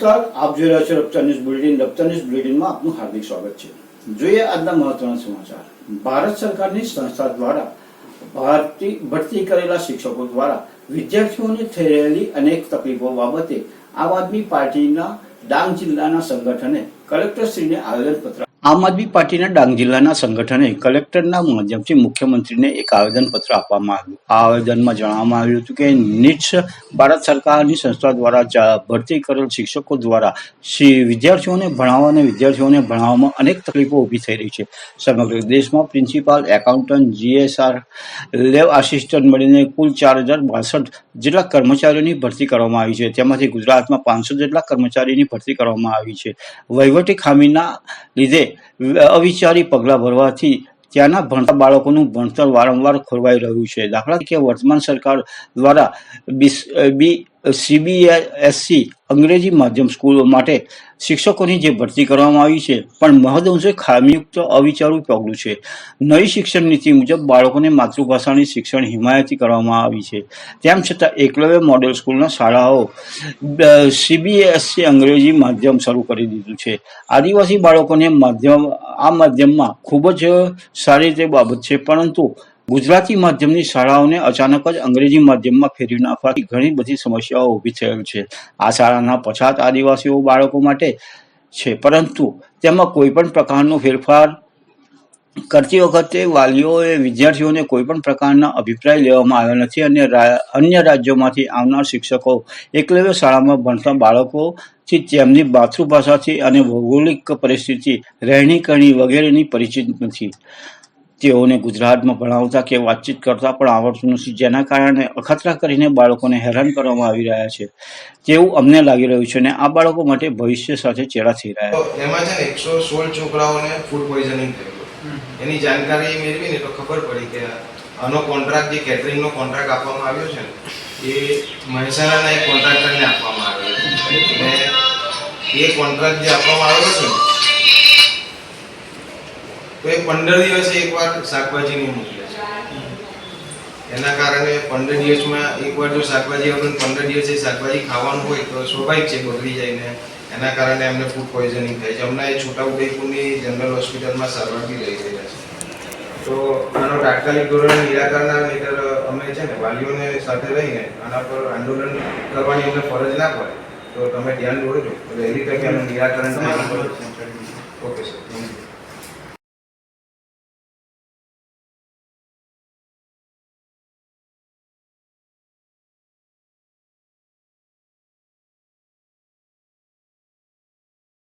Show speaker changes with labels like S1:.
S1: નમસ્કાર, આપ જોઈ રહ્યા છો રફતાર ન્યૂઝ બુલેટિન. રફતાર ન્યૂઝ બુલેટિનમાં આપનું હાર્દિક સ્વાગત છે. જોઈએ આજના મહત્વના સમાચાર. ભારત સરકારની સંસ્થા દ્વારા ભરતી કરેલા શિક્ષકો દ્વારા વિદ્યાર્થીઓને થઈ રહેલી અનેક તકલીફો બાબતે આમ આદમી પાર્ટીના ડાંગ જિલ્લાના સંગઠને કલેક્ટરશ્રીને આવેદનપત્ર આમ આદમી પાર્ટીના ડાંગ જિલ્લાના સંગઠને કલેક્ટરના માધ્યમથી મુખ્યમંત્રીને એક આવેદનપત્ર આપવામાં આવ્યું. આ આવેદનમાં જણાવવામાં આવ્યું હતું કે નીટ્સ ભારત સરકારની સંસ્થા દ્વારા ભરતી કરેલ શિક્ષકો દ્વારા વિદ્યાર્થીઓને ભણાવવા અને વિદ્યાર્થીઓને ભણાવવામાં અનેક તકલીફો ઊભી થઈ રહી છે. સમગ્ર દેશમાં principal, accountant, GSR, lab assistant મળીને કુલ 4062 જેટલા કર્મચારીઓની ભરતી કરવામાં આવી છે. તેમાંથી ગુજરાતમાં 500 જેટલા કર્મચારીની ભરતી કરવામાં આવી છે. વહીવટી ખામીના લીધે અવિચારી પગલાં ભરવાથી ત્યાંના ભણતા બાળકોનું ભણતર વારંવાર ખોરવાઈ રહ્યું છે. દાખલા તરીકે વર્તમાન સરકાર દ્વારા સીબીએસઈ અંગ્રેજી માધ્યમ સ્કૂલો માટે શિક્ષકોની જે ભરતી કરવામાં આવી છે પણ મહદઅંશે ખામીયુક્ત અવિચારું પગલું છે. નવી શિક્ષણ નીતિ મુજબ બાળકોને માતૃભાષાની શિક્ષણ હિમાયતી કરવામાં આવી છે. તેમ છતાં એકલવ્ય મોડેલ સ્કૂલના શાળાઓ સીબીએસઈ અંગ્રેજી માધ્યમ શરૂ કરી દીધું છે. આદિવાસી બાળકોને આ માધ્યમમાં ખૂબ જ સારી રીતે બાબત છે, પરંતુ ગુજરાતી માધ્યમની શાળાઓને અચાનક જ અંગ્રેજી માધ્યમમાં ફેરવી નાખવાથી ઘણી બધી સમસ્યાઓ ઊભી થયેલ છે. આ શાળાના પછાત આદિવાસીઓ બાળકો માટે છે, પરંતુ તેમાં કોઈ પણ પ્રકારનો ફેરફાર કરતી વખતે વાલીઓએ વિદ્યાર્થીઓને કોઈ પણ પ્રકારના અભિપ્રાય લેવામાં આવ્યા નથી અને અન્ય રાજ્યોમાંથી આવનાર શિક્ષકો એકલવ્ય શાળામાં ભણતા બાળકોથી તેમની માતૃભાષાથી અને ભૌગોલિક પરિસ્થિતિ, રહેણી કરણી વગેરેની પરિચિત નથી. તેઓને ગુજરાતમાં ભણાવતા કે વાતચીત કરતા પણ આવડતું નથી, જેના કારણે અખતરા કરીને બાળકોને હેરાન કરવામાં આવી રહ્યા છે તેવું અમને લાગી રહ્યું છે અને આ બાળકો માટે ભવિષ્ય સાથે ચેડા થઈ રહ્યા
S2: છે. એમાં છે ને 116 છોકરાઓને ફૂડ પોઈઝનિંગ થયું. એની જાણકારી મેળવી ને તો ખબર પડી કે આનો કોન્ટ્રાક્ટ, જે કેટરિંગનો કોન્ટ્રાક્ટ આપવામાં આવ્યો છે ને, એ મહેસાણાના એક કોન્ટ્રાક્ટરને આપવામાં આવ્યો છે અને એ કોન્ટ્રાક્ટ જે આપવામાં આવ્યો છે તો એ 15 દિવસે એકવાર શાકભાજી નહીં મોકલે છે. એના કારણે 15 દિવસમાં એકવાર જો શાકભાજી આપણે 15 દિવસે શાકભાજી ખાવાનું હોય તો સ્વાભાવિક છે બગડી જાય ને એના કારણે એમને ફૂડ પોઈઝનિંગ થાય છે. હમણાં એ છોટાઉદેપુરની જનરલ હોસ્પિટલમાં સારવાર બી લઈ રહ્યા છે. તો આનો તાત્કાલિક ધોરણે નિરાકરણ આવે, નહીંતર અમે છે ને વાલીઓને સાથે રહીને આના પર આંદોલન કરવાની અમને ફરજ ના પડે તો તમે ધ્યાન દોરજો. વહેલી તકે આનું નિરાકરણ થાય.